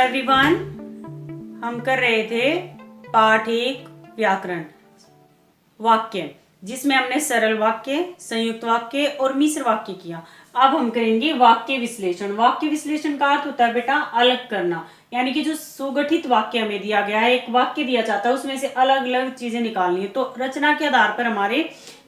Everyone, हम कर रहे थे पाठ एक व्याकरण वाक्य, जिसमें हमने सरल वाक्य, संयुक्त वाक्य और मिश्र वाक्य किया। अब हम करेंगे वाक्य विश्लेषण। वाक्य विश्लेषण का अर्थ होता है बेटा अलग करना, यानी कि जो सुगठित वाक्य हमें दिया गया है, एक वाक्य दिया जाता है, उसमें से अलग अलग चीजें निकालनी है। तो रचना के आधार पर हमारे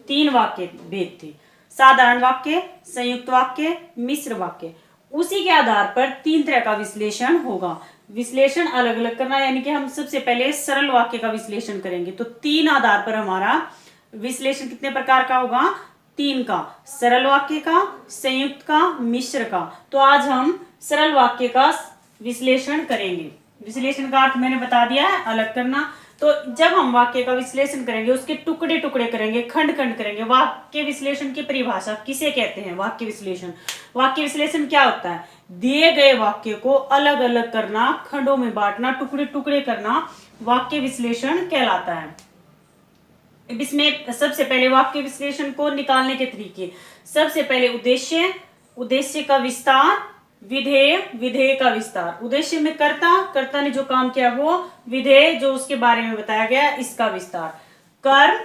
3 वाक्य भेद थे: साधारण वाक्य, संयुक्त वाक्य, मिश्र वाक्य। उसी के आधार पर 3 तरह का विश्लेषण होगा। विश्लेषण अलग अलग करना, यानी कि हम सबसे पहले सरल वाक्य का विश्लेषण करेंगे। तो 3 आधार पर हमारा विश्लेषण कितने प्रकार का होगा? 3 का: सरल वाक्य का, संयुक्त का, मिश्र का। तो आज हम सरल वाक्य का विश्लेषण करेंगे। विश्लेषण का अर्थ मैंने बता दिया है, अलग करना। तो जब हम वाक्य का विश्लेषण करेंगे, उसके टुकड़े टुकड़े करेंगे, खंड खंड करेंगे। वाक्य विश्लेषण की परिभाषा किसे कहते हैं? वाक्य विश्लेषण। वाक्य विश्लेषण क्या होता है? दिए गए वाक्य को अलग अलग करना, खंडों में बांटना, टुकड़े टुकड़े करना, वाक्य विश्लेषण कहलाता है। इसमें सबसे पहले वाक्य विश्लेषण को निकालने के तरीके: सबसे पहले उद्देश्य, उद्देश्य का विस्तार, विधेय, विधेय का विस्तार। उद्देश्य में कर्ता ने जो काम किया वो, विधेय जो उसके बारे में बताया गया इसका विस्तार, कर्म,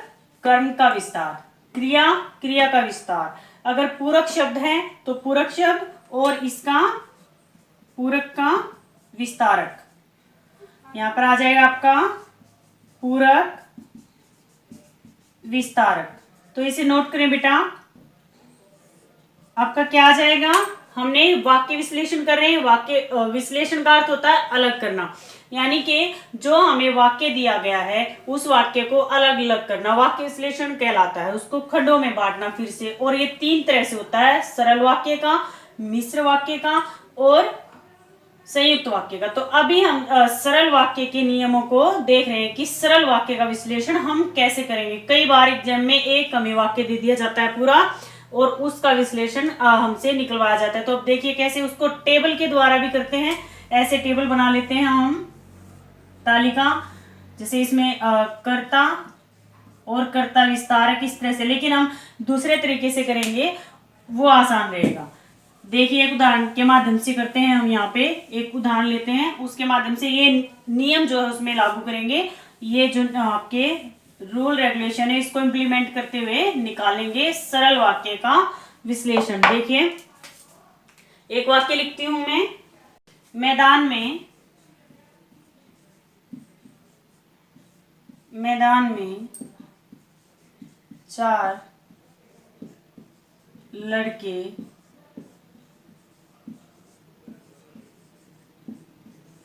कर्म का विस्तार, क्रिया, क्रिया का विस्तार। अगर पूरक शब्द है तो पूरक शब्द और इसका पूरक का विस्तारक। यहां पर आ जाएगा आपका पूरक विस्तारक। तो इसे नोट करें बेटा। आपका क्या आ जाएगा? हमने वाक्य विश्लेषण कर रहे हैं। वाक्य विश्लेषण का अर्थ होता है अलग करना, यानी कि जो हमें वाक्य दिया गया है उस वाक्य को अलग अलग करना वाक्य विश्लेषण कहलाता है। उसको खंडों में बांटना फिर से। और ये 3 तरह से होता है: सरल वाक्य का, मिश्र वाक्य का और संयुक्त वाक्य का। तो अभी हम सरल वाक्य के नियमों को देख रहे हैं कि सरल वाक्य का विश्लेषण हम कैसे करेंगे। कई बार एग्जाम में एक हमें वाक्य दे दिया जाता है पूरा, और उसका विश्लेषण हमसे निकलवाया जाता है। तो अब देखिए कैसे उसको टेबल के द्वारा भी करते हैं। ऐसे टेबल बना लेते हैं हम, तालिका, जैसे इसमें कर्ता और कर्ता विस्तारक, इस तरह से। लेकिन हम दूसरे तरीके से करेंगे, वो आसान रहेगा। देखिए एक उदाहरण के माध्यम से करते हैं। हम यहाँ पे एक उदाहरण लेते हैं, उसके माध्यम से ये नियम जो है उसमें लागू करेंगे। ये जो आपके रूल रेगुलेशन है इसको इंप्लीमेंट करते हुए निकालेंगे सरल वाक्य का विश्लेषण। देखिए एक वाक्य लिखती हूं मैं। मैदान में 4 लड़के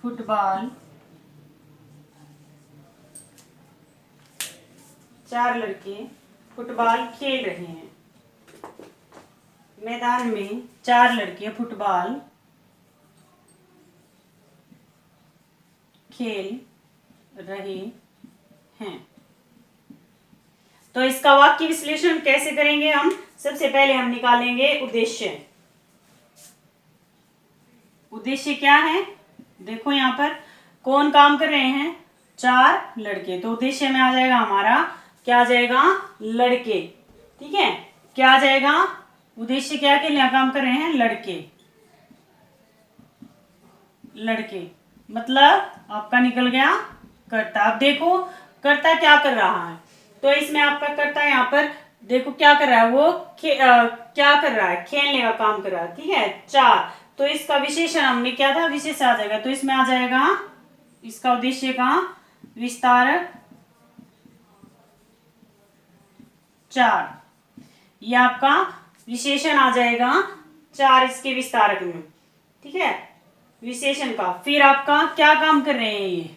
फुटबॉल 4 लड़के फुटबॉल खेल रहे हैं। मैदान में 4 लड़के फुटबॉल खेल रहे हैं। तो इसका वाक्य विश्लेषण कैसे करेंगे हम? सबसे पहले हम निकालेंगे उद्देश्य। उद्देश्य क्या है? देखो यहां पर कौन काम कर रहे हैं? 4 लड़के। तो उद्देश्य में आ जाएगा हमारा, क्या आ जाएगा? लड़के। ठीक है, क्या आ जाएगा? उद्देश्य क्या के लिए काम कर रहे हैं? लड़के। लड़के मतलब आपका निकल गया कर्ता। अब देखो कर्ता क्या कर रहा है। तो इसमें आपका कर्ता यहाँ पर देखो क्या कर रहा है, वो क्या कर रहा है? खेलने का काम कर रहा है। ठीक है, 4। तो इसका विशेषण हमने क्या था? विशेष आ जाएगा। तो इसमें आ जाएगा इसका उद्देश्य का विस्तारक 4। ये आपका विशेषण आ जाएगा 4 इसके विस्तारक में। ठीक है, विशेषण का। फिर आपका क्या काम कर रहे हैं? ये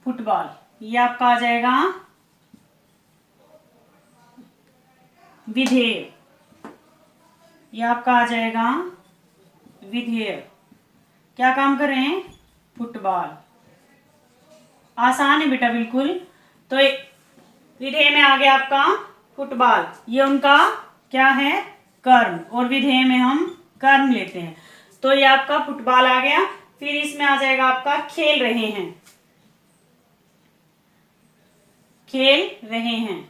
फुटबॉल। ये आपका आ जाएगा विधेय। ये आपका आ जाएगा विधेय। क्या काम कर रहे हैं? फुटबॉल। आसान है बेटा बिल्कुल। तो विधेय में आ गया आपका फुटबॉल। ये उनका क्या है? कर्म। और विधेय में हम कर्म लेते हैं। तो ये आपका फुटबॉल आ गया। फिर इसमें आ जाएगा आपका खेल रहे हैं। खेल रहे हैं,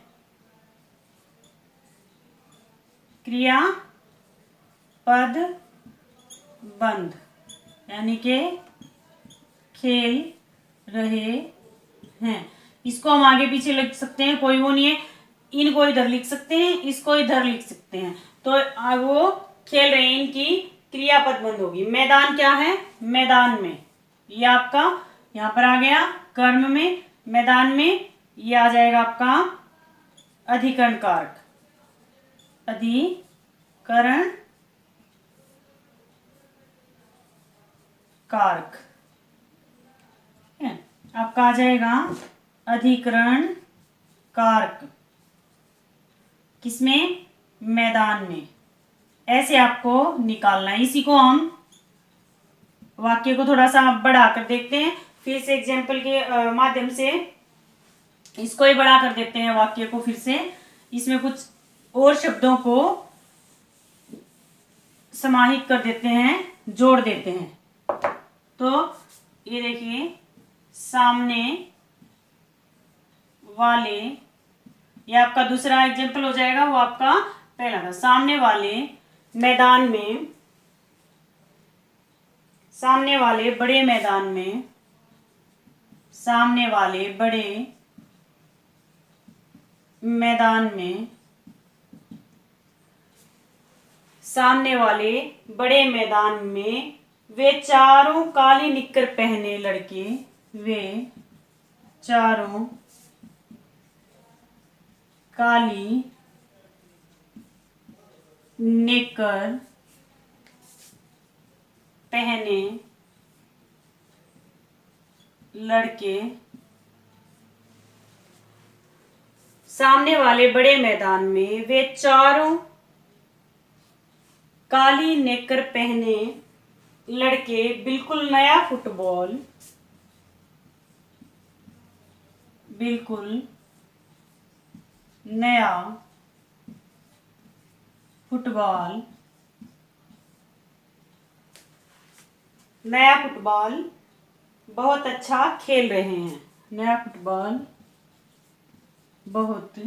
क्रिया पद बंध, यानी कि खेल रहे हैं। इसको हम आगे पीछे लिख सकते हैं, कोई वो नहीं है। इनको इधर लिख सकते हैं, इसको इधर लिख सकते हैं। तो वो खेल रहे हैं, इनकी क्रियापद बंद होगी। मैदान क्या है? मैदान में, ये आपका यहां पर आ गया कर्म में, मैदान में। ये आ जाएगा आपका अधिकरण कारक, अधिकरण कारक है, आपका आ जाएगा अधिकरण कारक। किसमें? मैदान में। ऐसे आपको निकालना है। इसी को हम वाक्य को थोड़ा सा बढ़ाकर देखते हैं, फिर से एग्जाम्पल के माध्यम से इसको ही बढ़ा कर देते हैं वाक्य को। फिर से इसमें कुछ और शब्दों को समाहित कर देते हैं, जोड़ देते हैं। तो ये देखिए, सामने वाले, ये आपका दूसरा एग्जाम्पल हो जाएगा, वो आपका पहला था। सामने वाले मैदान में, सामने वाले बड़े मैदान में, सामने वाले बड़े मैदान में, सामने वाले बड़े मैदान में वे चारों काली निक्कर पहने लड़के, वे चारों काली निक्कर पहने लड़के सामने वाले बड़े मैदान में वे चारों काली नेकर पहने लड़के बिल्कुल नया फुटबॉल, बिल्कुल नया फुटबॉल, नया फुटबॉल बहुत अच्छा खेल रहे हैं। नया फुटबॉल बहुत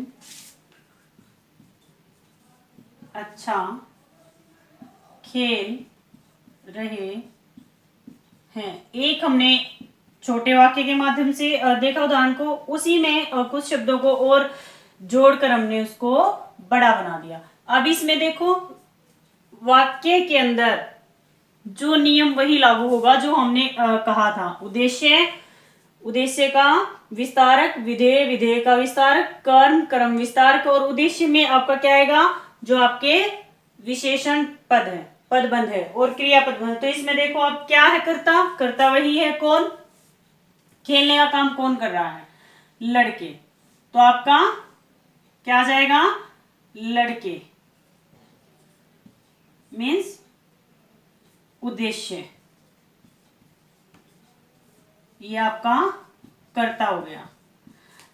अच्छा खेल रहे हैं। एक हमने छोटे वाक्य के माध्यम से देखा उदाहरण को, उसी में कुछ शब्दों को और जोड़कर हमने उसको बड़ा बना दिया। अब इसमें देखो, वाक्य के अंदर जो नियम वही लागू होगा जो हमने कहा था। उद्देश्य, उद्देश्य का विस्तारक, विधेय, विधेय का विस्तारक, कर्म, कर्म विस्तारक। और उद्देश्य में आपका क्या आएगा? जो आपके विशेषण पद है, पदबंध है, और क्रियापद बंध। तो इसमें देखो अब क्या है? कर्ता, कर्ता वही है कौन? खेलने का काम कौन कर रहा है? लड़के। तो आपका क्या आ जाएगा? लड़के मीन्स उद्देश्य, ये आपका कर्ता हो गया।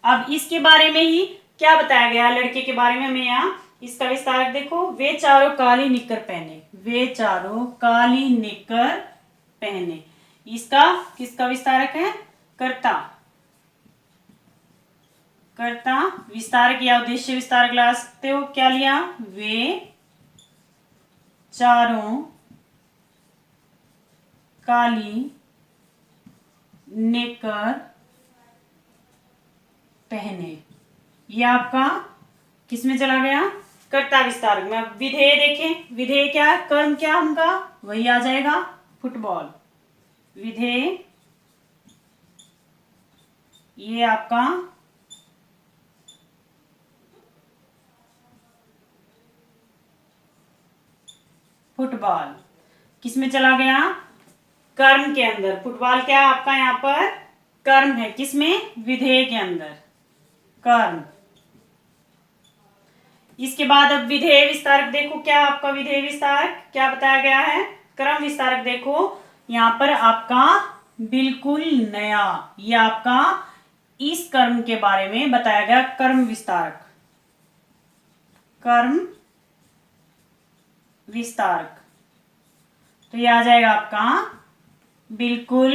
अब इसके बारे में ही क्या बताया गया लड़के के बारे में? हमें यहाँ इसका विस्तारक देखो, वे चारों काली निक्कर पहने, वे चारों काली निक्कर पहने। इसका किसका विस्तारक है? कर्ता, कर्ता विस्तारक या उद्देश्य विस्तारक ला सकते हो। क्या लिया? वे चारों काली नेकर पहने, ये आपका किसमें चला गया? कर्ता विस्तारक में। अब विधेय देखें, विधेय क्या है? कर्म क्या हमका? वही आ जाएगा फुटबॉल। विधेय ये आपका फुटबॉल किसमें चला गया? कर्म के अंदर। फुटबॉल क्या है आपका? यहाँ पर कर्म है। किसमें? विधेय के अंदर, कर्म। इसके बाद अब विधेय विस्तारक देखो, क्या आपका विधेय विस्तारक क्या बताया गया है? कर्म विस्तारक देखो, यहाँ पर आपका बिल्कुल नया, ये आपका इस कर्म के बारे में बताया गया कर्म विस्तारक, कर्म विस्तारक। तो ये आ जाएगा आपका बिल्कुल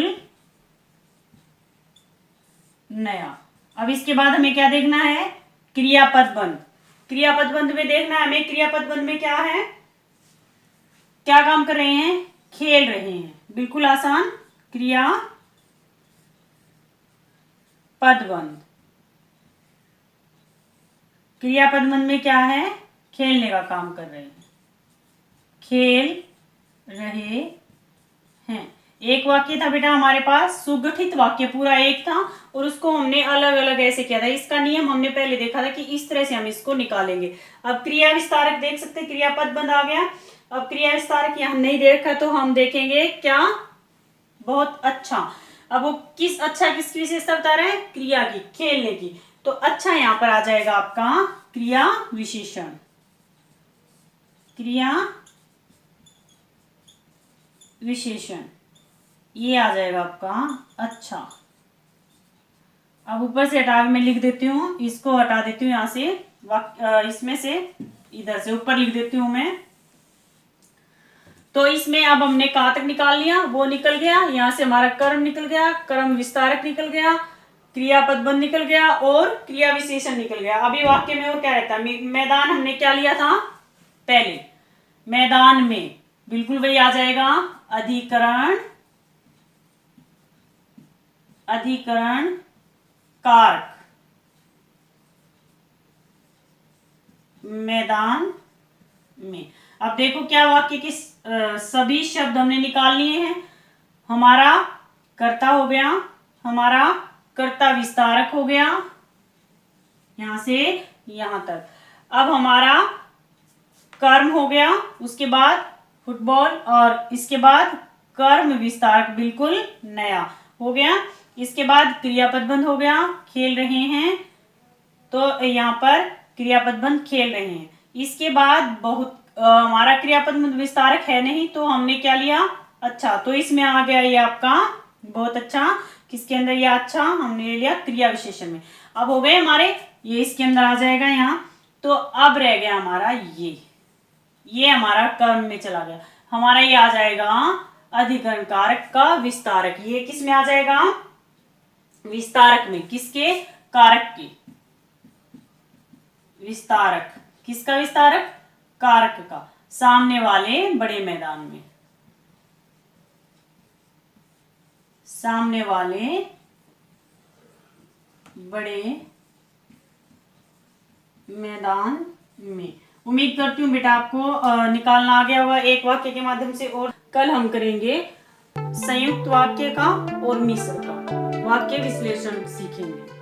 नया। अब इसके बाद हमें क्या देखना है? क्रियापद बंध। क्रियापद बंध में देखना है हमें, क्रियापद बंध में क्या है? क्या काम कर रहे हैं? खेल रहे हैं। बिल्कुल आसान। क्रिया पदबंध। क्रिया पदबंध में क्या है? खेलने का काम कर रहे हैं, खेल रहे हैं। एक वाक्य था बेटा हमारे पास, सुगठित वाक्य पूरा एक था और उसको हमने अलग अलग ऐसे किया था। इसका नियम हमने पहले देखा था कि इस तरह से हम इसको निकालेंगे। अब क्रिया विस्तारक देख सकते हैं, क्रिया पदबंध आ गया। अब क्रिया विस्तारक यहाँ नहीं देखा तो हम देखेंगे क्या? बहुत अच्छा। अब वो किसकी विशेषता बता रहे हैं? क्रिया की, खेलने की। तो अच्छा यहां पर आ जाएगा आपका क्रिया विशेषण, क्रिया विशेषण ये आ जाएगा आपका अच्छा। अब ऊपर से हटा मैं लिख देती हूँ, इसको हटा देती हूँ यहां से, इसमें से इधर से ऊपर लिख देती हूँ मैं। तो इसमें अब हमने कहां तक निकाल लिया? वो निकल गया, यहां से हमारा कर्म निकल गया, कर्म विस्तारक निकल गया, क्रिया पदबंध निकल गया और क्रिया विशेषण निकल गया। अभी वाक्य में वो क्या रहता है? मैदान हमने क्या लिया था पहले? मैदान में बिल्कुल वही आ जाएगा, अधिकरण, अधिकरण कारक, मैदान में। अब देखो क्या वाक्य के सभी शब्द हमने निकाल लिए हैं। हमारा कर्ता हो गया, हमारा कर्ता विस्तारक हो गया यहां से यहां तक। अब हमारा कर्म हो गया, उसके बाद फुटबॉल और इसके बाद कर्म विस्तारक बिल्कुल नया हो गया। इसके बाद क्रियापदबंध हो गया, खेल रहे हैं, तो यहाँ पर क्रियापदबंध खेल रहे हैं। इसके बाद बहुत हमारा क्रियापदबंध विस्तारक है नहीं तो हमने क्या लिया? अच्छा। तो इसमें आ गया ये आपका बहुत अच्छा। किसके अंदर? ये अच्छा हमने ले लिया क्रिया विशेषण में। अब हो गए हमारे, ये इसके अंदर आ जाएगा यहाँ। तो अब रह गया हमारा ये हमारा कर्म में चला गया। हमारा ये आ जाएगा अधिकरण कारक का विस्तारक। ये किस में आ जाएगा? विस्तारक में। किसके? कारक के। विस्तारक किसका? विस्तारक कारक का, सामने वाले बड़े मैदान में, सामने वाले बड़े मैदान में। उम्मीद करती हूँ बेटा आपको निकालना आ गया होगा एक वाक्य के माध्यम से। और कल हम करेंगे संयुक्त वाक्य का और मिश्र का वाक्य विश्लेषण सीखेंगे।